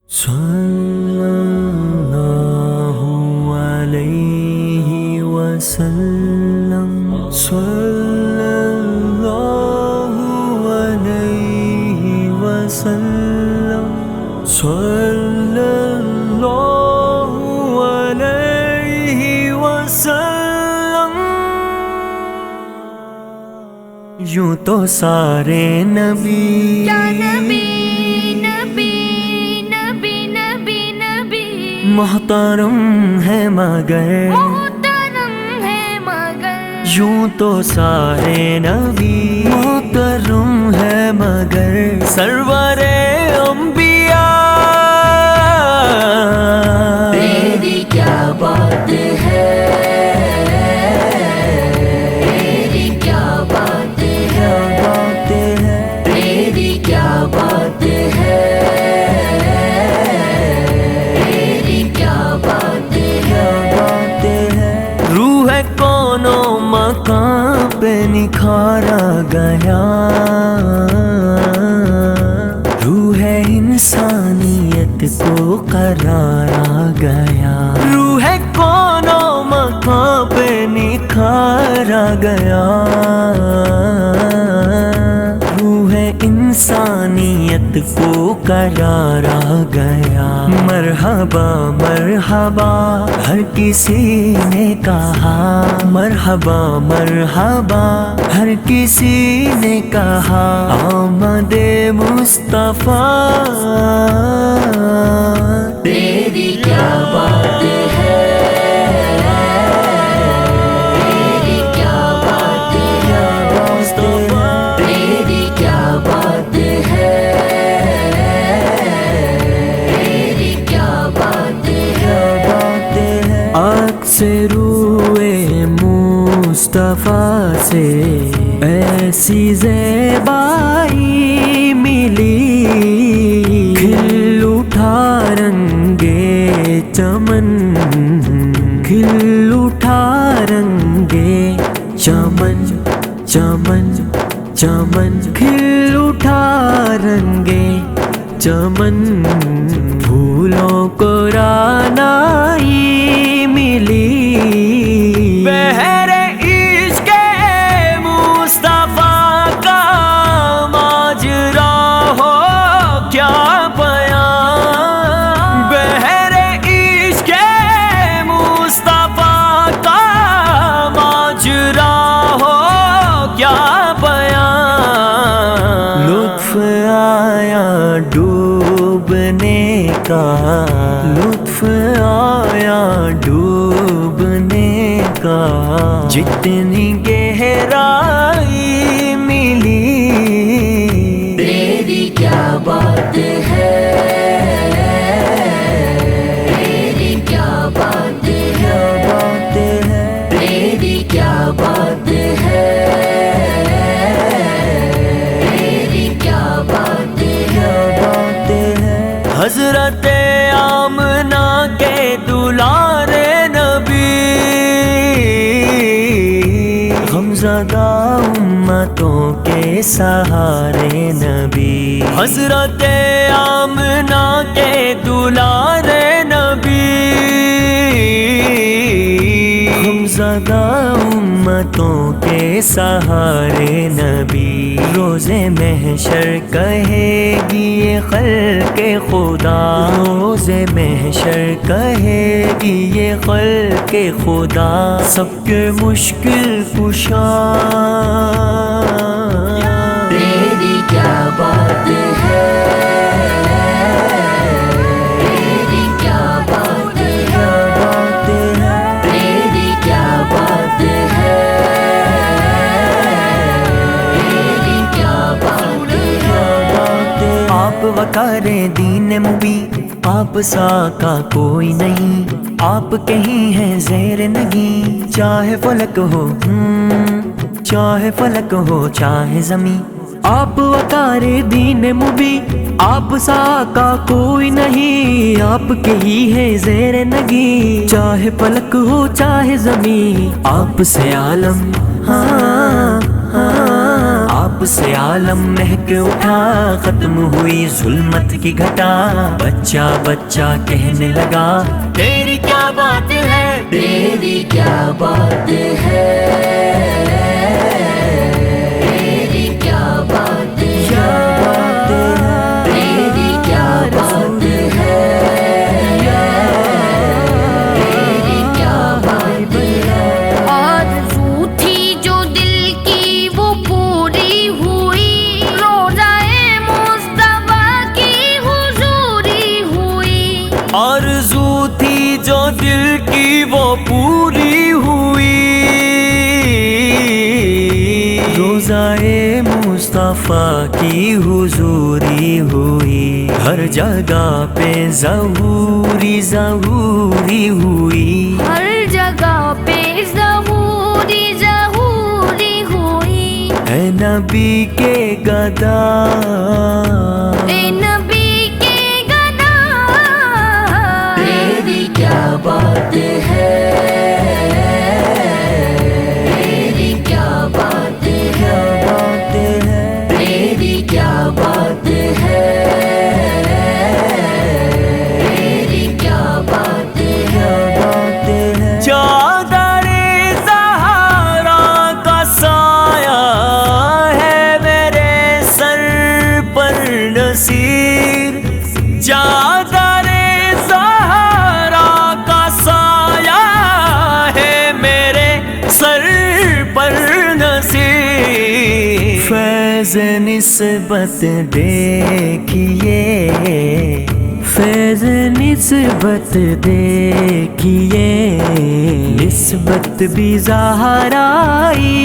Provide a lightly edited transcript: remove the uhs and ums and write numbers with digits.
صلی اللہ علیہ وسلم، صلی اللہ علیہ وسلم، صلی اللہ علیہ وسلم۔ یوں تو سارے نبی محترم ہے مگر یوں تو سارے نبی محترم ہے مگر سرور انبیاء تیری کیا بات ہے، تیری کیا بات ہے، تیری کیا بات ہے، روح کونوں مقام پہ نکھارا گیا، روح انسانیت کو قرارا گیا، روح کونوں مقام پہ نکھارا گیا، روح انسانیت کو قرارا گیا۔ مرحبا مرحبا ہر کسی نے کہا، مرحبا مرحبا ہر کسی نے کہا، آمد مصطفیٰ تیری کیا بات ہے، تیری کیا بات ہے، تیری کیا بات ہے، تیری کیا بات ہے۔ آنکھ سے روئے مصطفیٰ سے ایسی زیبائی ملی، کھل اٹھا رنگے چمن، کھل اٹھا رنگے چمن، چمن چمن کھل اٹھا رنگے چمن، پھولوں کو رعنائی ملی، بہر عشق مصطفیٰ کا ماجرا ہو کیا بیان، بہر عشق مصطفیٰ کا ماجرا ہو کیا بیان، لطف آیا ڈوبنے کا، لطف آیا ڈوبنے کا، جتنی گہرائی ملی، تیری کیا بات ہے، تیری کیا بات ہے، تیری کیا بات ہے، تیری کیا بات ہے۔ حضرت آمنہ کے دلارے نبی، غمزدہ امتوں کے سہارے نبی، حضرت آمنہ کے دلارے نبی، غمزدہ امتوں کے سہارے نبی، روز محشر کہے گی یہ خلق خدا، روز محشر کہے گی یہ خلق خدا، سب کے مشکل کشا، تیری کیا بات ہے، تیری کیا بات ہے، تیری کیا بات ہے، تیری کیا بات ہے۔ آپ وقار دین مبی، آپ سا کا کوئی نہیں، آپ کہیں ہیں زیر نگی، چاہے فلک ہو چاہے فلک ہو چاہے زمین، آپ وقار دین مبی، آپ سا کا کوئی نہیں، آپ کے ہی ہے زیر نگی، چاہے فلک ہو چاہے زمین، آپ سے عالم ہاں ہاں، آپ آپ سے عالم مہک اٹھا، ختم ہوئی ظلمت کی گھٹا، بچہ بچہ کہنے لگا تیری کیا بات ہے، تیری کیا بات ہے، تیری کیا بات ہے، تیری کیا بات ہے، تیری کیا بات ہے۔ آرزو تھی جو دل کی وہ پوری ہوئی، روضۂ مصطفیٰ کی حضوری ہوئی۔ آرزو تھی جو دل کی وہ پوری ہوئی، روضۂ مصطفیٰ کی حضوری ہوئی، ہر جگہ پہ ظہوری ظہوری ہوئی، ہر جگہ پہ ظہوری ظہوری ہوئی۔ اے نبی کے گدا، اے نبی کے گدا، تیری کیا بات ہے، تیری کیا بات ہے، تیری کیا بات ہے، تیری کیا بات ہے۔ چادر زہرا کا سایہ ہے میرے سر پر نصیر، چادر زہرا کا سایہ ہے میرے سر پر نصیر، فیض نسبت دیکھیے، فیض نسبت دیکھیے، نسبت بھی زہرائی